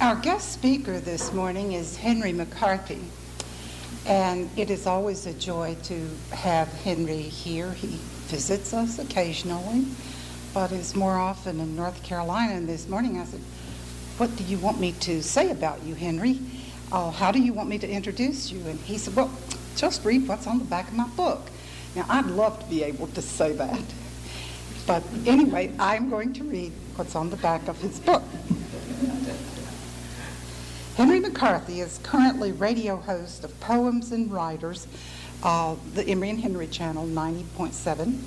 Our guest speaker this morning is Henry McCarthy, and it is always a joy to have Henry here. He visits us occasionally, but is more often in North Carolina. And this morning I said, "What do you want me to say about you, Henry? How do you want me to introduce you?" And he said, "Well, just read what's on the back of my book." Now, I'd love to be able to say that, but anyway, I'm going to read what's on the back of his book. Henry McCarthy is currently radio host of Poems and Writers, the Emory and Henry channel 90.7.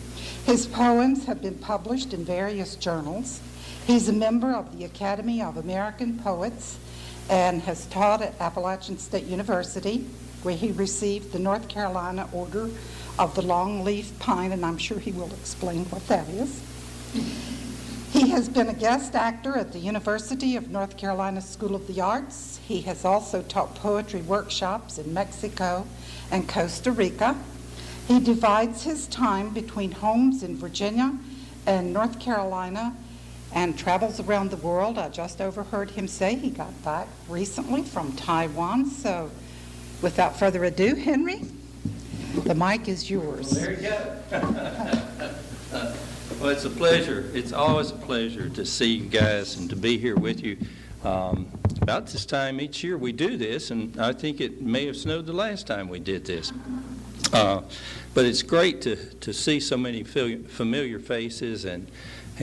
His poems have been published in various journals. He's a member of the Academy of American Poets and has taught at Appalachian State University, where he received the North Carolina Order of the Longleaf Pine, and I'm sure he will explain what that is. He has been a guest actor at the University of North Carolina School of the Arts. He has also taught poetry workshops in Mexico and Costa Rica. He divides his time between homes in Virginia and North Carolina and travels around the world. I just overheard him say he got back recently from Taiwan. So without further ado, Henry, the mic is yours. Well, there you go. Well, it's a pleasure. It's always a pleasure to see you guys and to be here with you. About this time each year we do this, and I think it may have snowed the last time we did this. But it's great to see so many familiar faces and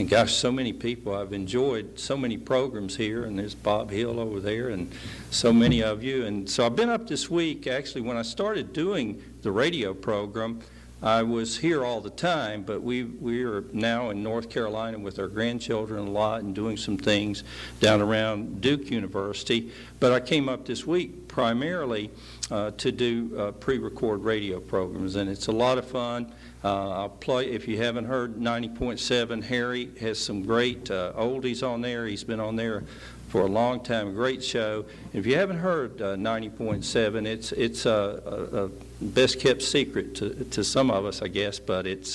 gosh, so many people. I've enjoyed so many programs here, and there's Bob Hill over there and so many of you. And so I've been up this week. Actually, when I started doing the radio program, I was here all the time, but we are now in North Carolina with our grandchildren a lot and doing some things down around Duke University. But I came up this week primarily to do pre-record radio programs, and it's a lot of fun. I'll play, if you haven't heard 90.7, Harry has some great oldies on there. He's been on there for a long time, a great show. If you haven't heard 90.7, it's a best kept secret to some of us, I guess, but it's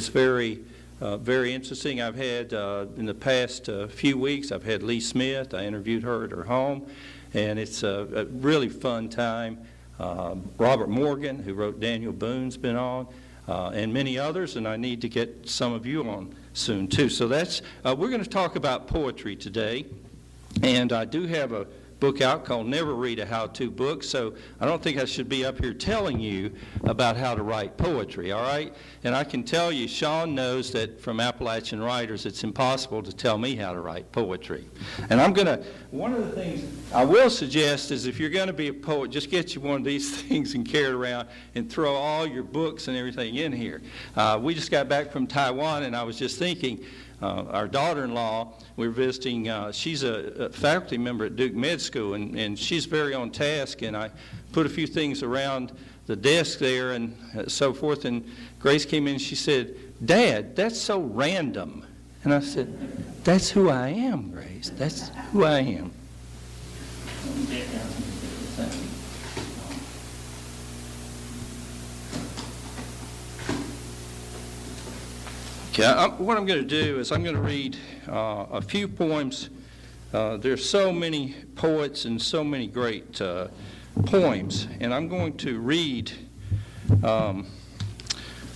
very interesting. I've had in the past few weeks, I've had Lee Smith. I interviewed her at her home, and it's a really fun time. Robert Morgan, who wrote Daniel Boone's been on, and many others, and I need to get some of you on soon too. So that's we're going to talk about poetry today. And I do have a book out called Never Read a How-To Book, so I don't think I should be up here telling you about how to write poetry, all right? And I can tell you, Sean knows that from Appalachian Writers, it's impossible to tell me how to write poetry. And one of the things I will suggest is if you're going to be a poet, just get you one of these things and carry it around and throw all your books and everything in here. We just got back from Taiwan, and I was just thinking, our daughter-in-law, we were visiting, she's a faculty member at Duke Med School, and she's very on task, and I put a few things around the desk there and so forth, and Grace came in and she said, "Dad, that's so random." And I said, "That's who I am, Grace. That's who I am." Okay, what I'm going to do is I'm going to read a few poems. There's so many poets and so many great poems, and I'm going to read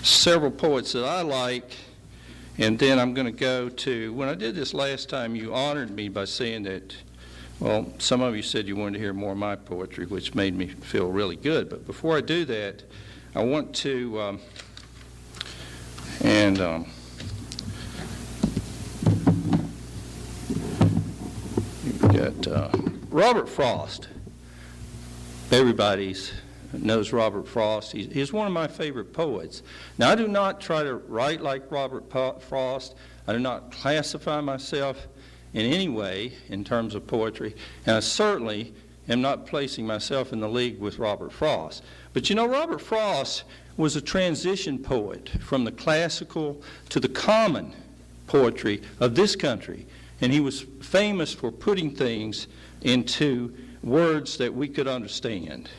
several poets that I like, and then I'm going to go to, when I did this last time, you honored me by saying that, well, some of you said you wanted to hear more of my poetry, which made me feel really good. But before I do that, I want to, Robert Frost. Everybody knows Robert Frost. He's one of my favorite poets. Now, I do not try to write like Robert Frost. I do not classify myself in any way in terms of poetry, and I certainly am not placing myself in the league with Robert Frost. But you know, Robert Frost was a transition poet from the classical to the common poetry of this country. And he was famous for putting things into words that we could understand.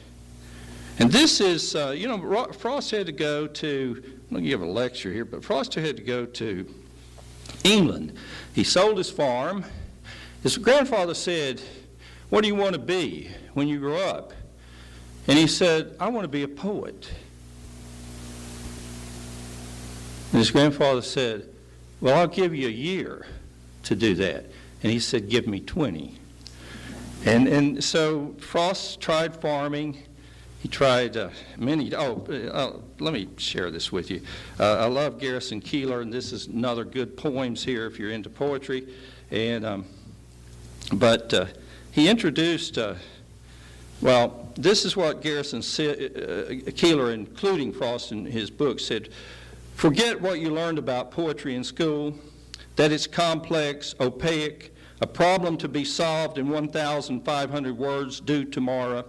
And this is, Frost had to go to, I'm going to give a lecture here, but Frost had to go to England. He sold his farm. His grandfather said, what do you want to be when you grow up? And he said, I want to be a poet. And his grandfather said, well, I'll give you a year to do that. And he said, give me 20. And so Frost tried farming. He tried let me share this with you. I love Garrison Keillor, and this is another good poems here if you're into poetry. And but he introduced, this is what Garrison Keillor, including Frost in his book, said, forget what you learned about poetry in school, that it's complex, opaque, a problem to be solved in 1,500 words due tomorrow.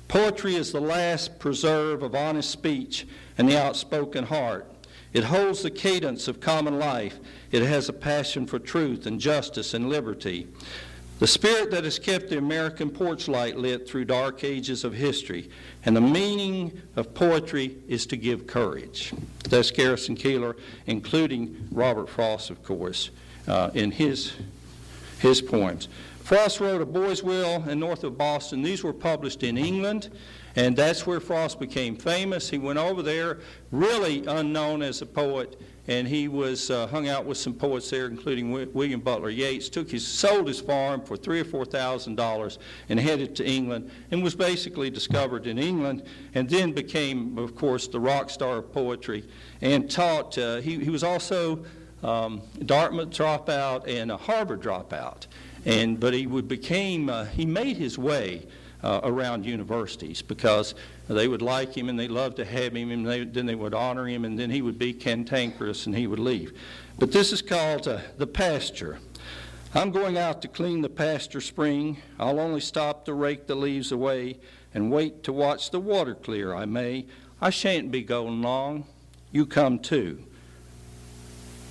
Poetry is the last preserve of honest speech and the outspoken heart. It holds the cadence of common life. It has a passion for truth and justice and liberty. The spirit that has kept the American porch light lit through dark ages of history. And the meaning of poetry is to give courage. That's Garrison Keillor, including Robert Frost, of course, in his poems. Frost wrote A Boy's Will and North of Boston. These were published in England, and that's where Frost became famous. He went over there, really unknown as a poet, and he was hung out with some poets there, including William Butler Yeats. Sold his farm for $3,000 or $4,000 and headed to England, and was basically discovered in England, and then became, of course, the rock star of poetry, and taught. He was also Dartmouth dropout and a Harvard dropout, but he made his way around universities because they would like him and they loved to have him, and then they would honor him, and then he would be cantankerous and he would leave. But this is called The Pasture. I'm going out to clean the pasture spring. I'll only stop to rake the leaves away and wait to watch the water clear, I may. I shan't be going long. You come too.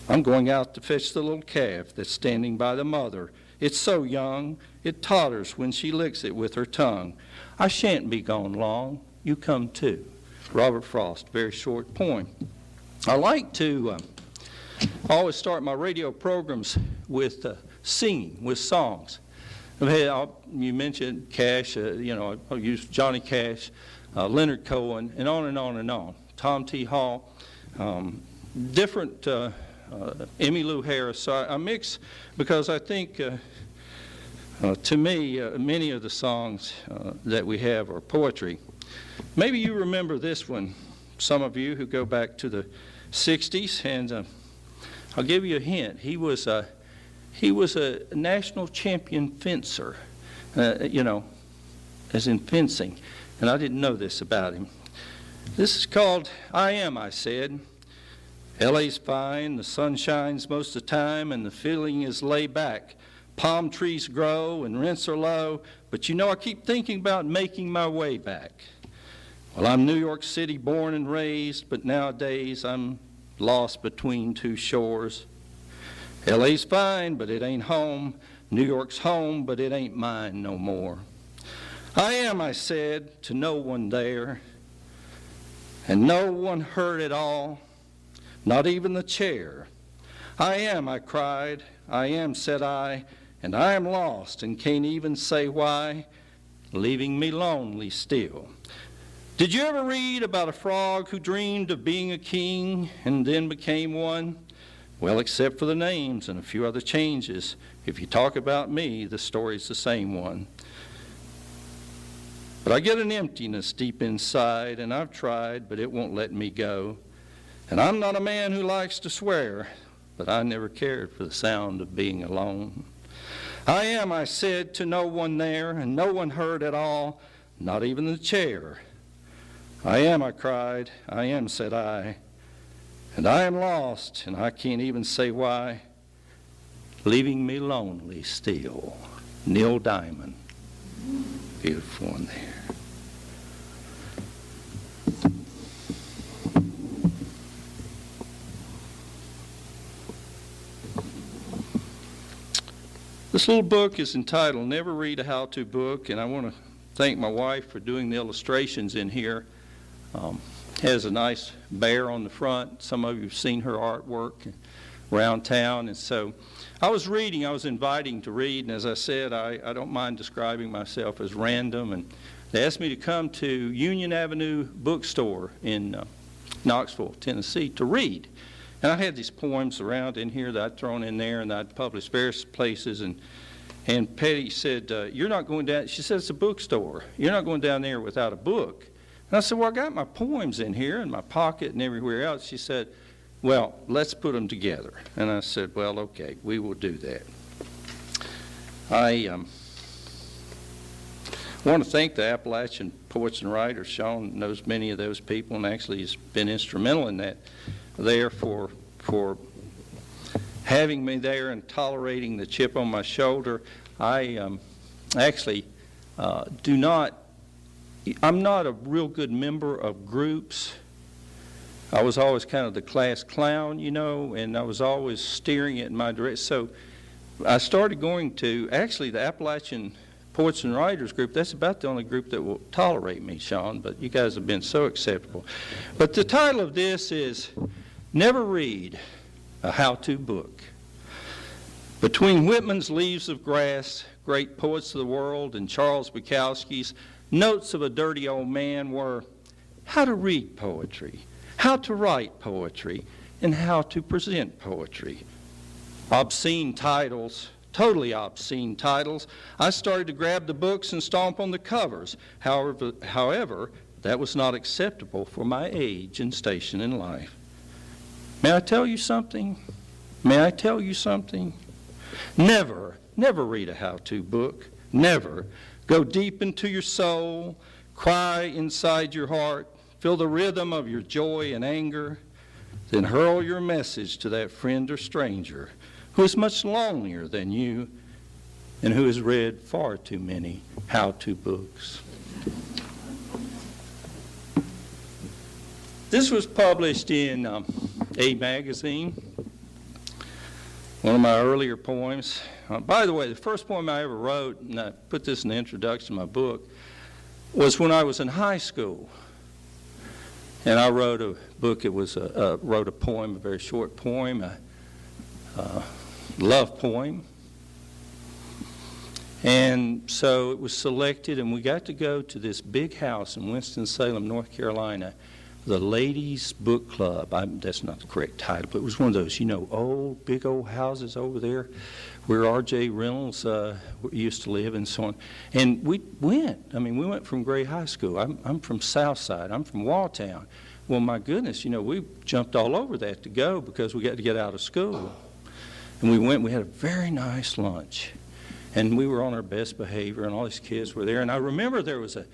I'm going out to fetch the little calf that's standing by the mother. It's so young, it totters when she licks it with her tongue. I shan't be gone long. You come too. Robert Frost, very short poem. I like to always start my radio programs with singing, with songs. You mentioned Cash, I'll use Johnny Cash, Leonard Cohen, and on and on and on. Tom T. Hall, different Emmylou Harris. So I mix because I think, to me, many of the songs that we have are poetry. Maybe you remember this one, some of you who go back to the 60s, and I'll give you a hint. He was a national champion fencer, as in fencing, and I didn't know this about him. This is called I Am, I Said. LA's fine, the sun shines most of the time, and the feeling is laid back. Palm trees grow and rents are low, but I keep thinking about making my way back. Well, I'm New York City born and raised, but nowadays I'm lost between two shores. LA's fine, but it ain't home. New York's home, but it ain't mine no more. I am, I said, to no one there, and no one heard it all. Not even the chair. I am, I cried. I am, said I, and I am lost and can't even say why, leaving me lonely still. Did you ever read about a frog who dreamed of being a king and then became one? Well, except for the names and a few other changes. If you talk about me, the story's the same one. But I get an emptiness deep inside, and I've tried, but it won't let me go. And I'm not a man who likes to swear, but I never cared for the sound of being alone. I am, I said, to no one there, and no one heard at all, not even the chair. I am, I cried. I am, said I, and I am lost, and I can't even say why, leaving me lonely still. Neil Diamond. Beautiful one there. This little book is entitled Never Read a How-To Book, and I want to thank my wife for doing the illustrations in here. Has a nice bear on the front. Some of you have seen her artwork around town, and so I was reading, I was inviting to read, and as I said, I don't mind describing myself as random, and they asked me to come to Union Avenue Bookstore in Knoxville, Tennessee, to read. And I had these poems around in here that I'd thrown in there, and I'd published various places, and Petty said, you're not going down, she said, it's a bookstore. You're not going down there without a book. And I said, well, I got my poems in here in my pocket and everywhere else. She said, well, let's put them together. And I said, well, okay, we will do that. I want to thank the Appalachian Poets and Writers. Sean knows many of those people and actually has been instrumental in that there for having me there and tolerating the chip on my shoulder. I actually I'm not a real good member of groups. I was always kind of the class clown, you know, and I was always steering it in my direction. So I started going to, actually, the Appalachian Poets and Writers group. That's about the only group that will tolerate me, Sean, but you guys have been so acceptable. But the title of this is Never Read a How-To Book. Between Whitman's Leaves of Grass, Great Poets of the World, and Charles Bukowski's Notes of a Dirty Old Man were how to read poetry, how to write poetry, and how to present poetry. Obscene titles, totally obscene titles. I started to grab the books and stomp on the covers. However, that was not acceptable for my age and station in life. May I tell you something? May I tell you something? Never read a how-to book. Never. Go deep into your soul, cry inside your heart, feel the rhythm of your joy and anger, then hurl your message to that friend or stranger who is much lonelier than you and who has read far too many how-to books. This was published in A magazine, one of my earlier poems. By the way, the first poem I ever wrote, and I put this in the introduction to my book, was when I was in high school. And I wrote a book, wrote a poem, a very short poem, a love poem. And so it was selected, and we got to go to this big house in Winston-Salem, North Carolina, the Ladies Book Club. That's not the correct title, but it was one of those, old, big old houses over there where R.J. Reynolds used to live and so on. And we went from Gray High School. I'm from Southside. I'm from Walltown. Well, my goodness, we jumped all over that to go because we got to get out of school. And we went, we had a very nice lunch. And we were on our best behavior, and all these kids were there. And I remember there was a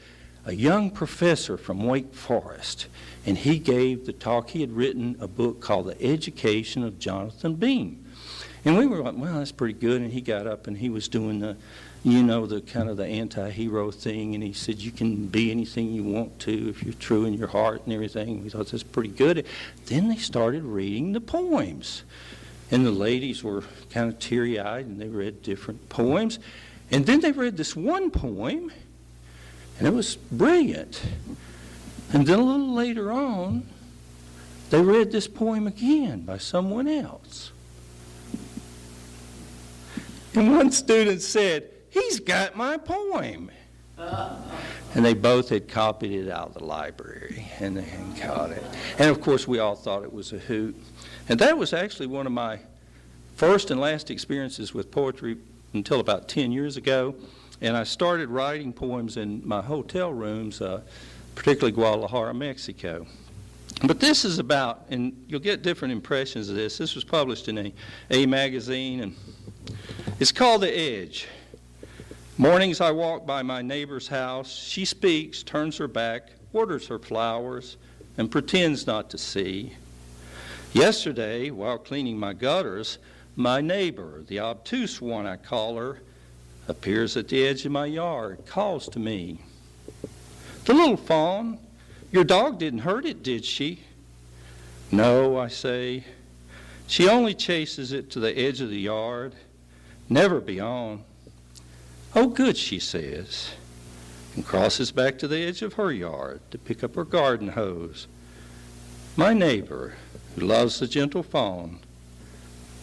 young professor from Wake Forest, and he gave the talk. He had written a book called The Education of Jonathan Bean. And we were like, well, that's pretty good. And he got up and he was doing the kind of the anti-hero thing. And he said, you can be anything you want to if you're true in your heart and everything. We thought that's pretty good. Then they started reading the poems. And the ladies were kind of teary-eyed and they read different poems. And then they read this one poem, and it was brilliant. And then a little later on, they read this poem again by someone else. And one student said, he's got my poem. And they both had copied it out of the library, and they had caught it. And of course, we all thought it was a hoot. And that was actually one of my first and last experiences with poetry until about 10 years ago. And I started writing poems in my hotel rooms, particularly Guadalajara, Mexico. But this is about, and you'll get different impressions of this. This was published in a magazine, and it's called The Edge. Mornings I walk by my neighbor's house. She speaks, turns her back, orders her flowers, and pretends not to see. Yesterday, while cleaning my gutters, my neighbor, the obtuse one I call her, appears at the edge of my yard, calls to me. The little fawn, your dog didn't hurt it, did she? No, I say. She only chases it to the edge of the yard, never beyond. Oh, good, she says, and crosses back to the edge of her yard to pick up her garden hose. My neighbor, who loves the gentle fawn,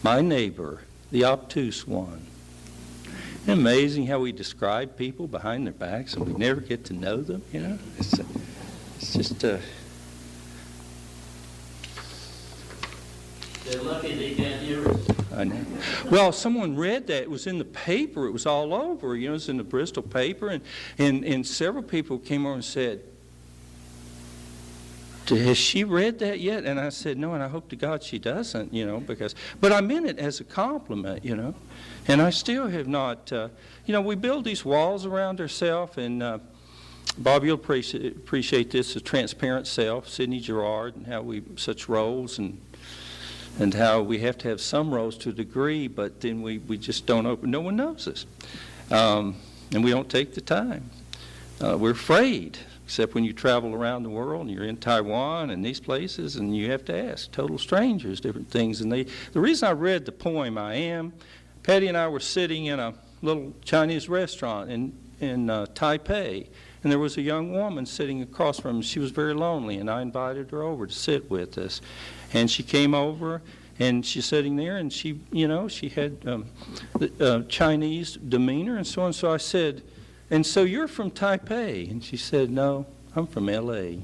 my neighbor the obtuse one. Isn't it amazing how we describe people behind their backs and we never get to know them, you know? It's just... They're lucky they can't hear us. I know. Well, someone read that. It was in the paper. It was all over. You know, it was in the Bristol paper. And several people came over and said, has she read that yet? And I said, no, and I hope to God she doesn't, you know, but I meant it as a compliment, you know. And I still have not, you know, we build these walls around ourselves, and Bob, you'll appreciate this, the transparent self, Sidney Gerard, and how we, such roles, and how we have to have some roles to a degree, but then we just don't open, no one knows us. And we don't take the time. We're afraid. Except when you travel around the world and you're in Taiwan and these places, and you have to ask total strangers different things. And the reason I read the poem, Patty and I were sitting in a little Chinese restaurant in Taipei, and there was a young woman sitting across from us. She was very lonely, and I invited her over to sit with us. And she came over, and she's sitting there, and she, you know, she had Chinese demeanor and so on. So I said, and so you're from Taipei? And she said, no, I'm from L.A.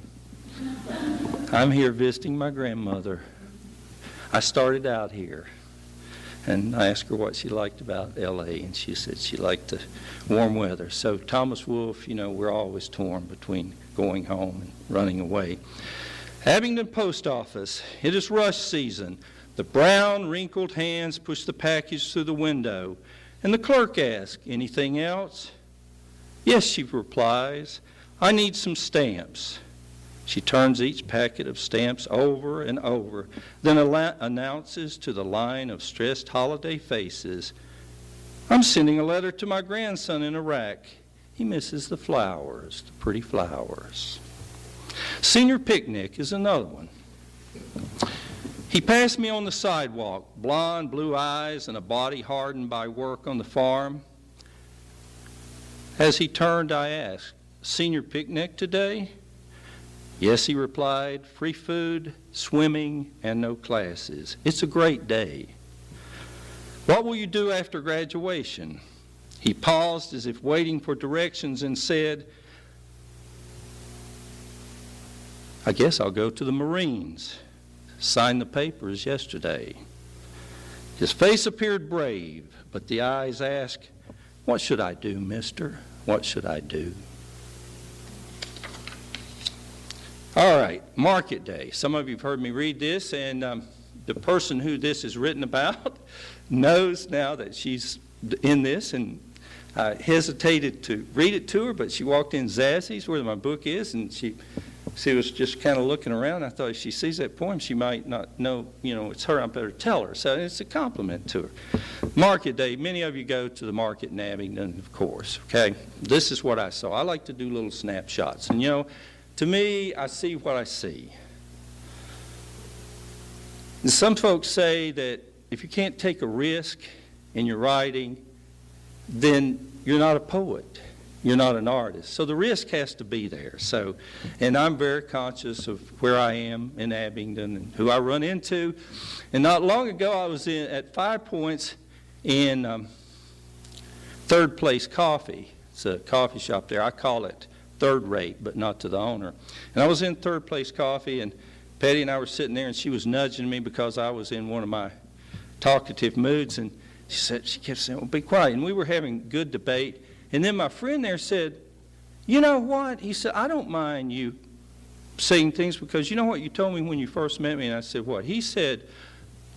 I'm here visiting my grandmother. I started out here. And I asked her what she liked about L.A., and she said she liked the warm weather. So Thomas Wolfe, you know, we're always torn between going home and running away. Abingdon Post Office, it is rush season. The brown, wrinkled hands push the package through the window, and the clerk asks, anything else? Yes, she replies, I need some stamps. She turns each packet of stamps over and over, then announces to the line of stressed holiday faces, I'm sending a letter to my grandson in Iraq. He misses the flowers, the pretty flowers. Senior picnic is another one. He passed me on the sidewalk, blonde, blue eyes, and a body hardened by work on the farm. As he turned, I asked, senior picnic today? Yes, he replied, free food, swimming, and no classes. It's a great day. What will you do after graduation? He paused as if waiting for directions and said, I guess I'll go to the Marines. Signed the papers yesterday. His face appeared brave, but the eyes asked, what should I do, mister? What should I do? All right, Market Day. Some of you have heard me read this, and the person who this is written about knows now that she's in this, and I hesitated to read it to her, but she walked in Zazzy's, where my book is, and she was just kind of looking around. I thought if she sees that poem, she might not know, you know, it's her, I better tell her. So it's a compliment to her. Market Day, many of you go to the market in Abingdon, of course, okay? This is what I saw. I like to do little snapshots. And, you know, to me, I see what I see. And some folks say that if you can't take a risk in your writing, then you're not a poet. You're not an artist. So the risk has to be there. So, and I'm very conscious of where I am in Abingdon and who I run into. And not long ago, I was at 5 Points in Third Place Coffee. It's a coffee shop there. I call it third rate, but not to the owner. And I was in Third Place Coffee, and Patty and I were sitting there, and she was nudging me because I was in one of my talkative moods. And she kept saying, well, be quiet. And we were having good debate. And then my friend there said, you know what? He said, I don't mind you saying things because you know what you told me when you first met me? And I said, what? He said,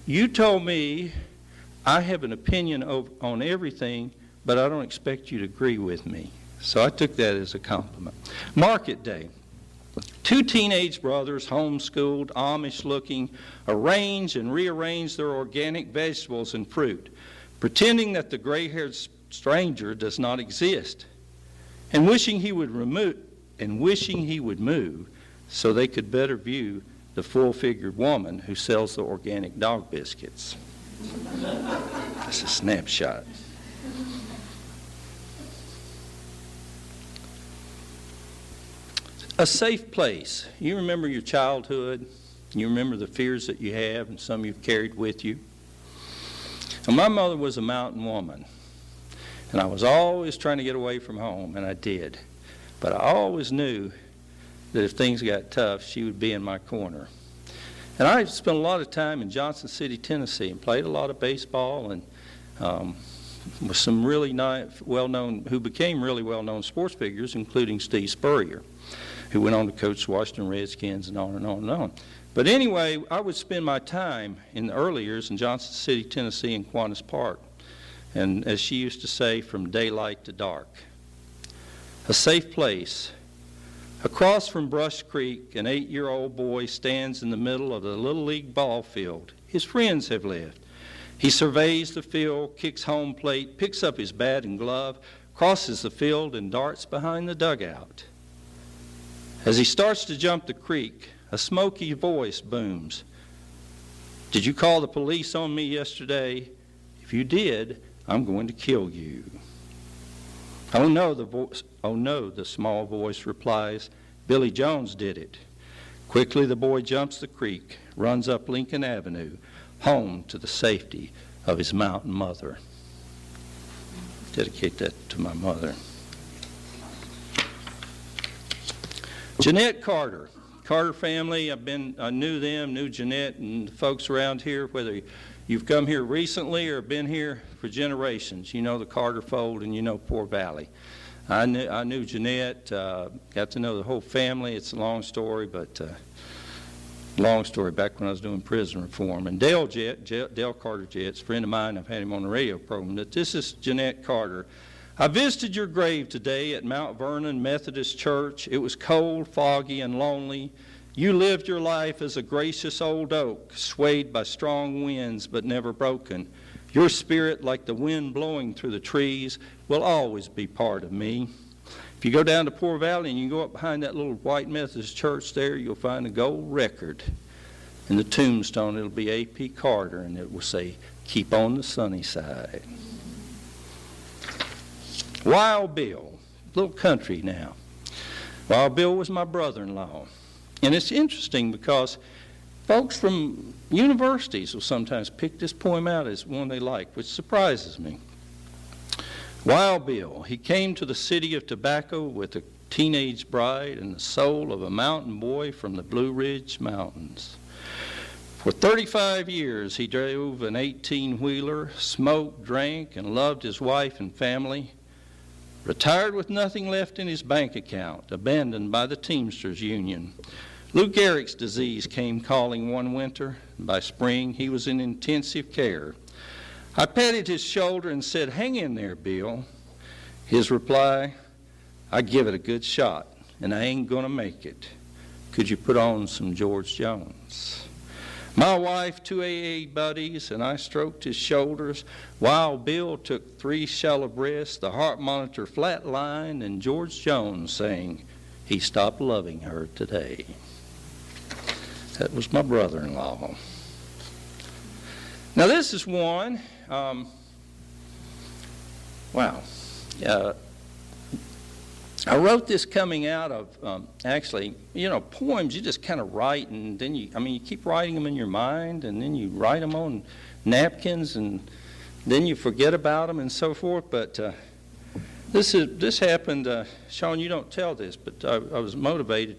you told me I have an opinion on everything, but I don't expect you to agree with me. So I took that as a compliment. Market Day. 2 teenage brothers, homeschooled, Amish-looking, arrange and rearrange their organic vegetables and fruit, pretending that the gray-haired stranger does not exist, and wishing he would move so they could better view the full-figured woman who sells the organic dog biscuits. That's a snapshot. A safe place. You remember your childhood. You remember the fears that you have, and some you've carried with you. And my mother was a mountain woman, and I was always trying to get away from home, and I did. But I always knew that if things got tough, she would be in my corner. And I spent a lot of time in Johnson City, Tennessee, and played a lot of baseball, and with some really who became really well-known sports figures, including Steve Spurrier, who went on to coach the Washington Redskins and on and on and on. But anyway, I would spend my time in the early years in Johnson City, Tennessee, in Kiwanis Park, and as she used to say, from daylight to dark. A safe place. Across from Brush Creek, an 8-year-old boy stands in the middle of the Little League ball field. His friends have left. He surveys the field, kicks home plate, picks up his bat and glove, crosses the field, and darts behind the dugout. As he starts to jump the creek, a smoky voice booms. "Did you call the police on me yesterday? If you did, I'm going to kill you." "Oh no," the small voice replies. "Billy Jones did it." Quickly the boy jumps the creek, runs up Lincoln Avenue, home to the safety of his mountain mother. Dedicate that to my mother. Jeanette Carter. Carter family, I knew them, knew Jeanette and the folks around here, whether you've come here recently or been here for generations. You know the Carter fold and you know Poor Valley. I knew Jeanette, got to know the whole family. It's a long story, but long story back when I was doing prison reform. And Dale Carter Jett's a friend of mine. I've had him on the radio program. But this is Jeanette Carter. "I visited your grave today at Mount Vernon Methodist Church. It was cold, foggy, and lonely. You lived your life as a gracious old oak, swayed by strong winds but never broken. Your spirit, like the wind blowing through the trees, will always be part of me." If you go down to Poor Valley and you go up behind that little white Methodist church there, you'll find a gold record. In the tombstone, it'll be A.P. Carter, and it will say, "Keep on the sunny side." Wild Bill, little country now. Wild Bill was my brother-in-law. And it's interesting because folks from universities will sometimes pick this poem out as one they like, which surprises me. Wild Bill, he came to the city of tobacco with a teenage bride and the soul of a mountain boy from the Blue Ridge Mountains. For 35 years he drove an 18-wheeler, smoked, drank, and loved his wife and family. Retired with nothing left in his bank account, abandoned by the Teamsters Union. Lou Gehrig's disease came calling one winter. By spring, he was in intensive care. I patted his shoulder and said, "Hang in there, Bill." His reply, "I give it a good shot, and I ain't going to make it. Could you put on some George Jones?" My wife, 2 AA buddies, and I stroked his shoulders. Wild Bill took 3 shallow breaths, the heart monitor flatlined, and George Jones sang, "He stopped loving her today." That was my brother-in-law. Now this is one, I wrote this coming out of, actually, poems you just kind of write, and then you keep writing them in your mind, and then you write them on napkins, and then you forget about them and so forth. But this happened, Sean, you don't tell this, but I was motivated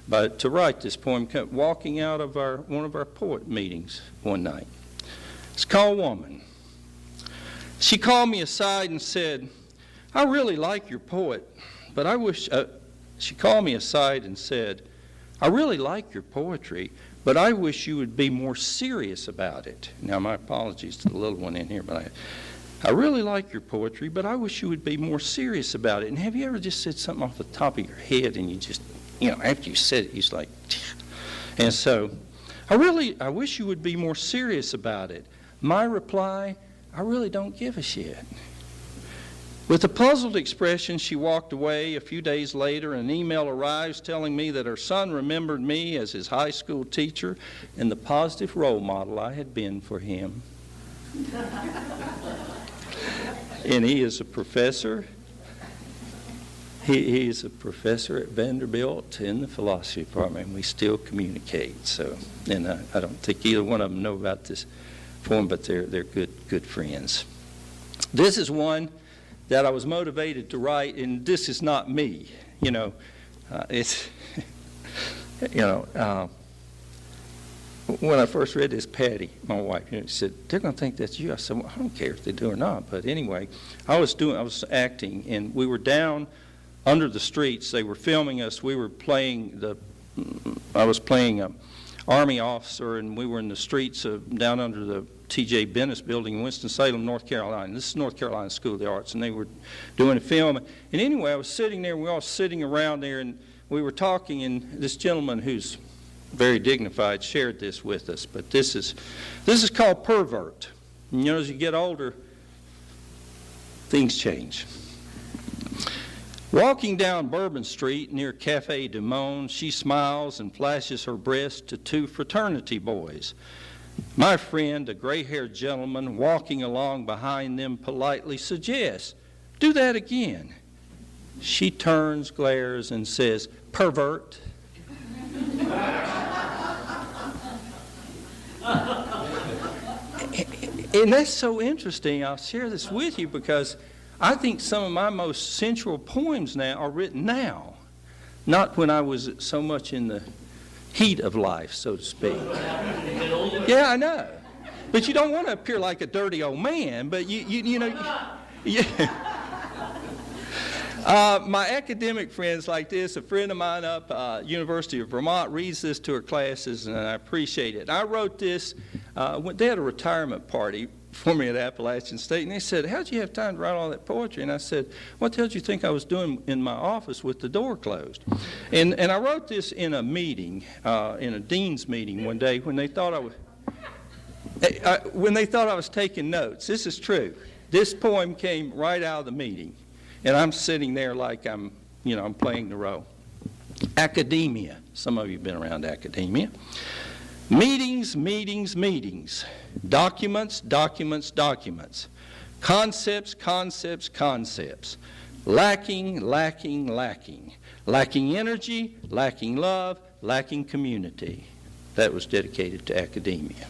to write this poem walking out of one of our poet meetings one night. It's called Woman. She called me aside and said, "I really like your poet. But I wish," she called me aside and said, "I really like your poetry, but I wish you would be more serious about it." Now, my apologies to the little one in here, but I really like your poetry, but I wish you would be more serious about it. And have you ever just said something off the top of your head and you just, after you said it, you're like, and so, I wish you would be more serious about it. My reply, I really don't give a shit. With a puzzled expression, she walked away. A few days later, an email arrives telling me that her son remembered me as his high school teacher and the positive role model I had been for him. And he is a professor. He is a professor at Vanderbilt in the philosophy department, and we still communicate. So, and I don't think either one of them know about this for them, but they're good friends. This is one that I was motivated to write, and this is not me. It's when I first read this, Patty, my wife, she said, "They're going to think that's you." I said, "Well, I don't care if they do or not." But anyway, I was acting, and we were down under the streets. They were filming us. We were I was playing an Army officer, and we were in the streets down under the T.J. Bennis building in Winston-Salem, North Carolina. This is North Carolina School of the Arts, and they were doing a film. And anyway, I was sitting there, we were all sitting around there, and we were talking, and this gentleman who's very dignified shared this with us. But this is called pervert. And, as you get older, things change. Walking down Bourbon Street near Café du Monde, she smiles and flashes her breast to two fraternity boys. My friend, a gray-haired gentleman walking along behind them, politely suggests, "Do that again." She turns, glares, and says, "Pervert." And that's so interesting. I'll share this with you because I think some of my most sensual poems now are written now, not when I was so much in the heat of life, so to speak. Yeah, I know. But you don't want to appear like a dirty old man, but you know. Yeah. My academic friends like this, a friend of mine up University of Vermont reads this to her classes, and I appreciate it. I wrote this, they had a retirement party for me at Appalachian State, and they said, "How'd you have time to write all that poetry?" And I said, "What the hell did you think I was doing in my office with the door closed?" And I wrote this in a meeting, in a dean's meeting one day when they thought I was taking notes. This is true. This poem came right out of the meeting. And I'm sitting there like I'm playing the role. Academia. Some of you have been around academia. Meetings, meetings, meetings. Documents, documents, documents. Concepts, concepts, concepts. Lacking, lacking, lacking. Lacking energy, lacking love, lacking community. That was dedicated to academia.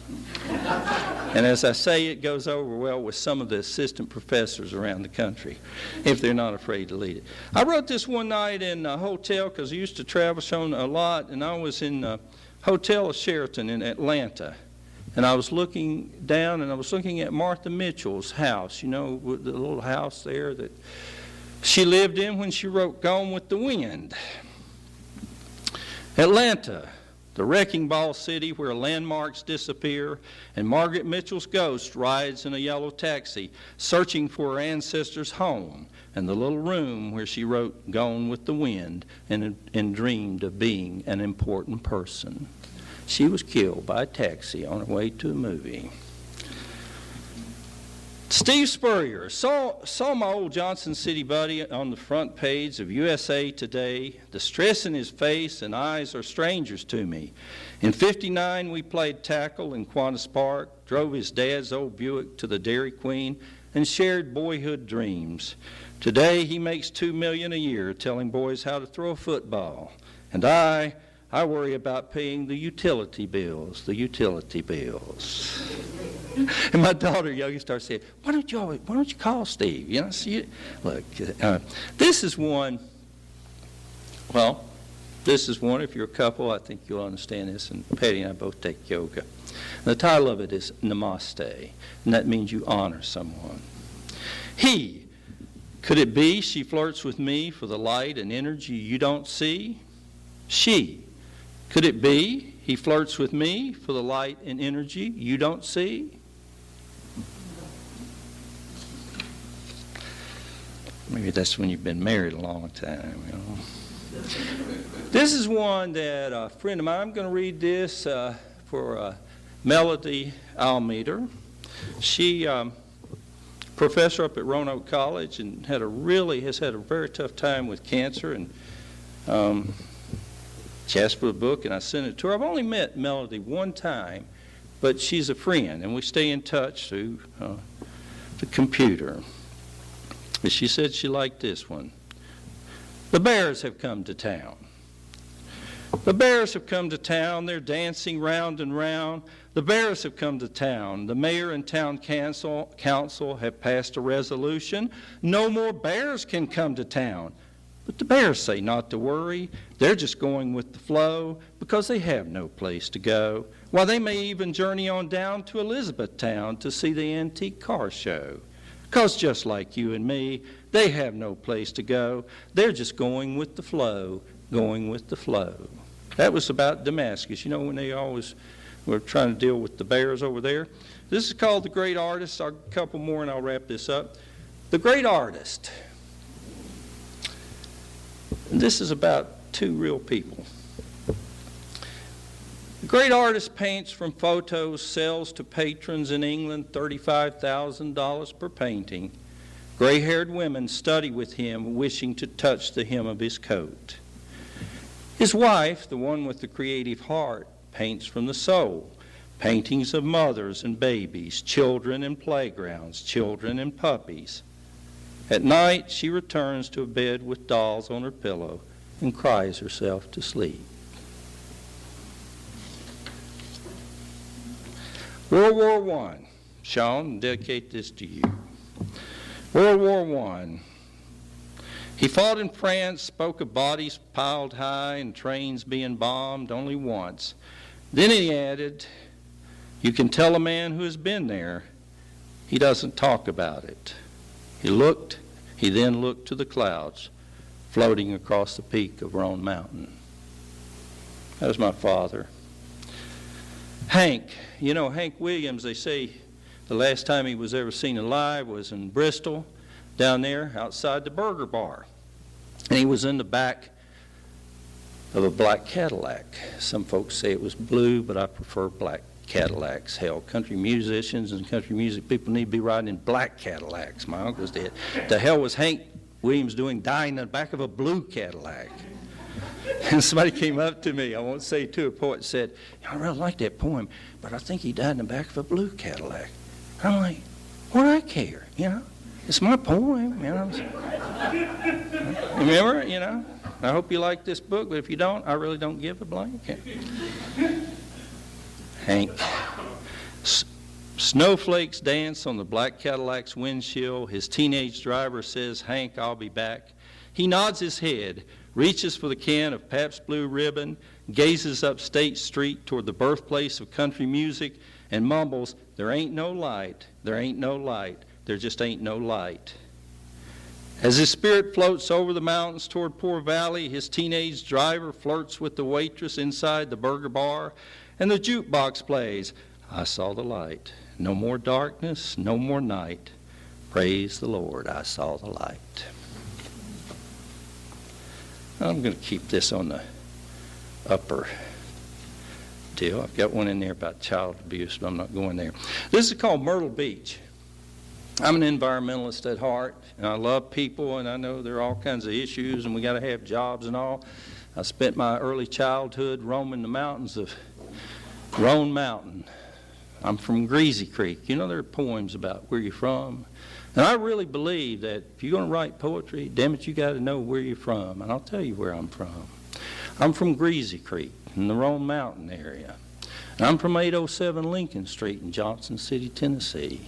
And as I say, it goes over well with some of the assistant professors around the country, if they're not afraid to lead it. I wrote this one night in a hotel because I used to travel shown a lot, and I was in Hotel Sheraton in Atlanta. And I was looking down, and I was looking at Martha Mitchell's house, the little house there that she lived in when she wrote Gone with the Wind. Atlanta, the wrecking ball city where landmarks disappear, and Margaret Mitchell's ghost rides in a yellow taxi, searching for her ancestors' home, and the little room where she wrote Gone with the Wind and dreamed of being an important person. She was killed by a taxi on her way to a movie. Steve Spurrier saw my old Johnson City buddy on the front page of USA Today. The stress in his face and eyes are strangers to me. In '59, we played tackle in Qantas Park, drove his dad's old Buick to the Dairy Queen, and shared boyhood dreams. Today, he makes $2 million a year telling boys how to throw a football. And I worry about paying the utility bills. And my daughter, Yogi, started saying, why don't you call Steve? Look, this is one, if you're a couple, I think you'll understand this, and Patty and I both take yoga. The title of it is Namaste, and that means you honor someone. Could it be she flirts with me for the light and energy you don't see? Could it be he flirts with me for the light and energy you don't see? Maybe that's when you've been married a long time. This is one that a friend of mine, I'm going to read this for Melody Almeter. She, professor up at Roanoke College, and has had a very tough time with cancer, and she asked for a book, and I sent it to her. I've only met Melody one time, but she's a friend, and we stay in touch through the computer. But she said she liked this one. The bears have come to town. The bears have come to town. They're dancing round and round. The bears have come to town. The mayor and town council have passed a resolution. No more bears can come to town. But the bears say not to worry. They're just going with the flow because they have no place to go. Why, they may even journey on down to Elizabethtown to see the antique car show. Because just like you and me, they have no place to go. They're just going with the flow, going with the flow. That was about Damascus. You know, when they always were trying to deal with the bears over there. This is called The Great Artist. A couple more and I'll wrap this up. The Great Artist. And this is about two real people. The great artist paints from photos, sells to patrons in England $35,000 per painting. Gray-haired women study with him, wishing to touch the hem of his coat. His wife, the one with the creative heart, paints from the soul. Paintings of mothers and babies, children in playgrounds, children and puppies. At night, she returns to a bed with dolls on her pillow and cries herself to sleep. World War I. Sean, dedicate this to you. World War I. He fought in France, spoke of bodies piled high and trains being bombed only once. Then he added, you can tell a man who has been there, he doesn't talk about it. He then looked to the clouds floating across the peak of Roan Mountain. That was my father. Hank, you know, Hank Williams, they say the last time he was ever seen alive was in Bristol, down there outside the Burger Bar. And he was in the back of a black Cadillac. Some folks say it was blue, but I prefer black Cadillacs. Hell, country musicians and country music people need to be riding in black Cadillacs. My uncles did. The hell was Hank Williams doing dying in the back of a blue Cadillac? And somebody came up to me, I won't say to a poet, said, I really like that poem, but I think he died in the back of a blue Cadillac. I'm like, what do I care, you know? It's my poem, you know? Remember, you know? I hope you like this book, but if you don't, I really don't give a blank. Hank. Snowflakes dance on the black Cadillac's windshield. His teenage driver says, Hank, I'll be back. He nods his head, reaches for the can of Pabst Blue Ribbon, gazes up State Street toward the birthplace of country music, and mumbles, there ain't no light, there ain't no light, there just ain't no light. As his spirit floats over the mountains toward Poor Valley, his teenage driver flirts with the waitress inside the Burger Bar, and the jukebox plays, I saw the light. No more darkness, no more night. Praise the Lord, I saw the light. I'm going to keep this on the upper deal. I've got one in there about child abuse, but I'm not going there. This is called Myrtle Beach. I'm an environmentalist at heart, and I love people, and I know there are all kinds of issues, and we got to have jobs and all. I spent my early childhood roaming the mountains of Roan Mountain. I'm from Greasy Creek. You know, there are poems about where you're from. And I really believe that if you're going to write poetry, damn it, you got to know where you're from. And I'll tell you where I'm from. I'm from Greasy Creek in the Roan Mountain area. And I'm from 807 Lincoln Street in Johnson City, Tennessee.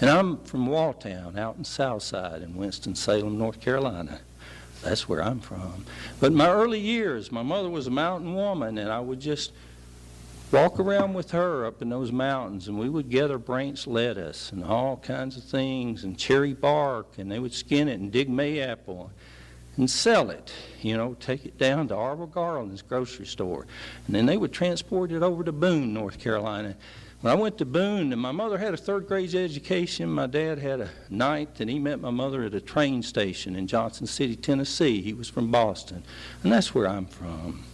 And I'm from Walltown out in Southside in Winston-Salem, North Carolina. That's where I'm from. But in my early years, my mother was a mountain woman, and I would just walk around with her up in those mountains, and we would gather branch lettuce and all kinds of things and cherry bark, and they would skin it and dig mayapple and sell it, you know, take it down to Arvel Garland's grocery store. And then they would transport it over to Boone, North Carolina. When I went to Boone, and my mother had a third grade education, my dad had a ninth, and he met my mother at a train station in Johnson City, Tennessee. He was from Boston, and that's where I'm from.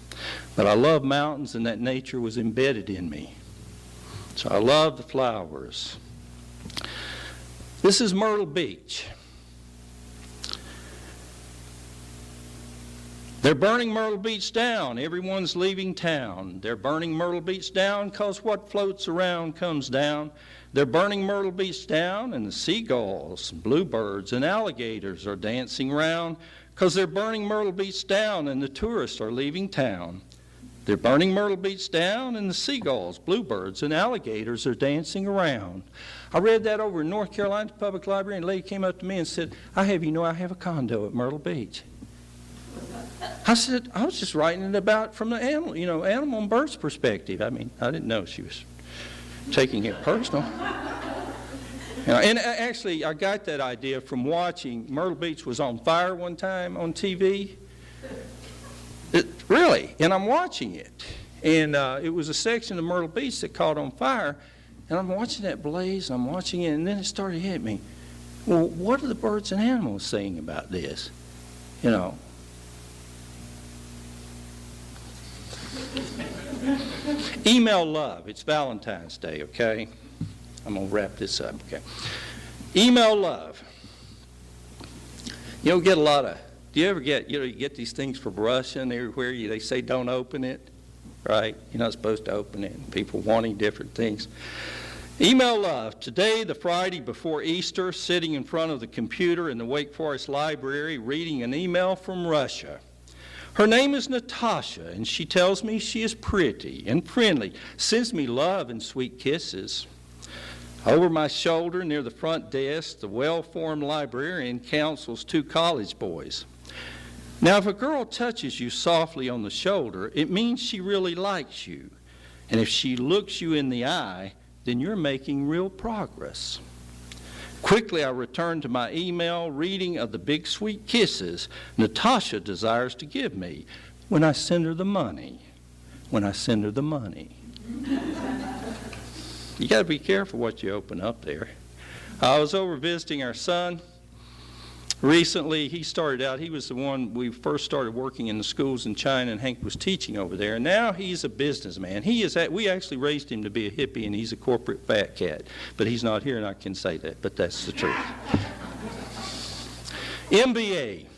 But I love mountains, and that nature was embedded in me. So I love the flowers. This is Myrtle Beach. They're burning Myrtle Beach down. Everyone's leaving town. They're burning Myrtle Beach down because what floats around comes down. They're burning Myrtle Beach down, and the seagulls, and bluebirds, and alligators are dancing around because they're burning Myrtle Beach down, and the tourists are leaving town. They're burning Myrtle Beach down, and the seagulls, bluebirds, and alligators are dancing around. I read that over in North Carolina Public Library, and a lady came up to me and said, I have a condo at Myrtle Beach. I said, I was just writing it about from the animal and birds perspective. I mean, I didn't know she was taking it personal. And actually, I got that idea from watching Myrtle Beach was on fire one time on TV. Really, and I'm watching it. And it was a section of Myrtle Beach that caught on fire, and I'm watching that blaze, and I'm watching it, and then it started hitting me. Well, what are the birds and animals saying about this? You know. Email love. It's Valentine's Day, okay? I'm going to wrap this up, okay? Email love. You don't get a lot of, do you ever get, you get these things from Russia and everywhere, they say don't open it, right? You're not supposed to open it, and people wanting different things. Email love. Today, the Friday before Easter, sitting in front of the computer in the Wake Forest Library, reading an email from Russia. Her name is Natasha, and she tells me she is pretty and friendly, sends me love and sweet kisses. Over my shoulder, near the front desk, the well-formed librarian counsels two college boys. Now, if a girl touches you softly on the shoulder, it means she really likes you. And if she looks you in the eye, then you're making real progress. Quickly, I return to my email, reading of the big sweet kisses Natasha desires to give me when I send her the money. When I send her the money. You got to be careful what you open up there. I was over visiting our son. Recently, he was the one we first started working in the schools in China, and Hank was teaching over there. And now he's a businessman. We actually raised him to be a hippie, and he's a corporate fat cat. But he's not here, and I can say that, but that's the truth. MBA.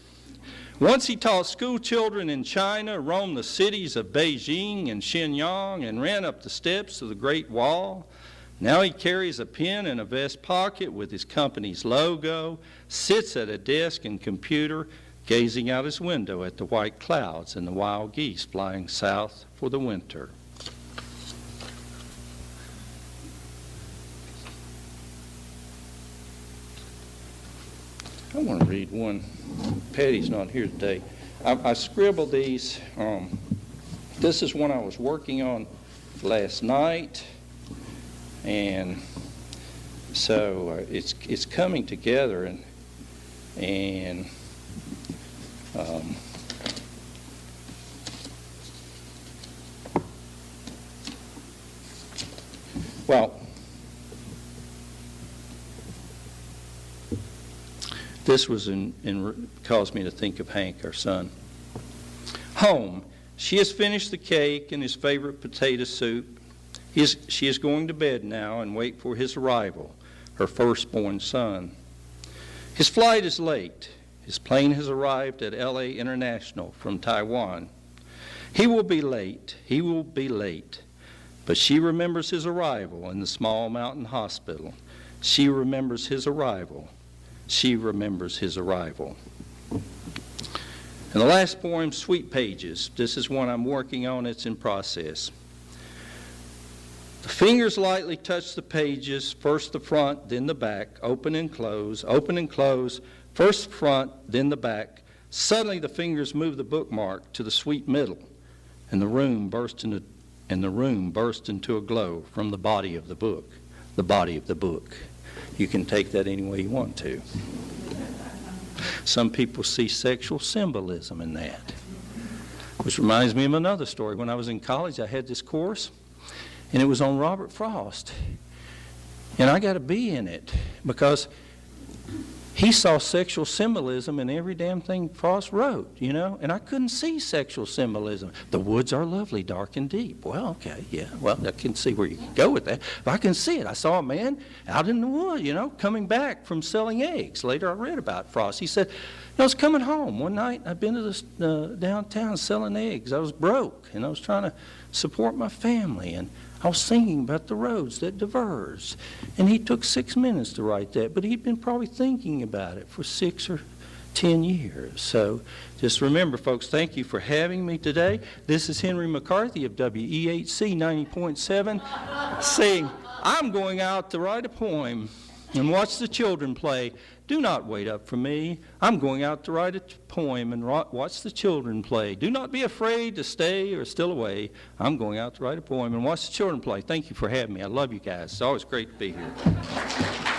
Once he taught school children in China, roamed the cities of Beijing and Shenyang, and ran up the steps of the Great Wall. Now he carries a pen in a vest pocket with his company's logo, sits at a desk and computer, gazing out his window at the white clouds and the wild geese flying south for the winter. I want to read one. Patty's not here today. I scribbled these. This is one I was working on last night. And so it's coming together, and well, this was caused me to think of Hank, our son. Home. She has finished the cake and his favorite potato soup. She is going to bed now and wait for his arrival, her firstborn son. His flight is late. His plane has arrived at L.A. International from Taiwan. He will be late. But she remembers his arrival in the small mountain hospital. She remembers his arrival. And the last poem, Sweet Pages. This is one I'm working on. It's in process. The fingers lightly touch the pages, first the front, then the back, open and close, first the front, then the back. Suddenly the fingers move the bookmark to the sweet middle, and the room burst into a glow from the body of the book. The body of the book. You can take that any way you want to. Some people see sexual symbolism in that, which reminds me of another story. When I was in college, I had this course, and it was on Robert Frost. And I got a B in it because he saw sexual symbolism in every damn thing Frost wrote, and I couldn't see sexual symbolism. The woods are lovely, dark and deep. Well, okay, yeah, well, I can see where you can go with that. But I can see it. I saw a man out in the wood, coming back from selling eggs. Later I read about Frost. He said, I was coming home one night. I'd been to this downtown selling eggs. I was broke, and I was trying to support my family, and I was thinking about the roads that diverge. And he took 6 minutes to write that, but he'd been probably thinking about it for 6 or 10 years. So just remember, folks, thank you for having me today. This is Henry McCarthy of WEHC 90.7 saying, I'm going out to write a poem and watch the children play. Do not wait up for me. I'm going out to write a poem and watch the children play. Do not be afraid to stay or still away. I'm going out to write a poem and watch the children play. Thank you for having me. I love you guys. It's always great to be here.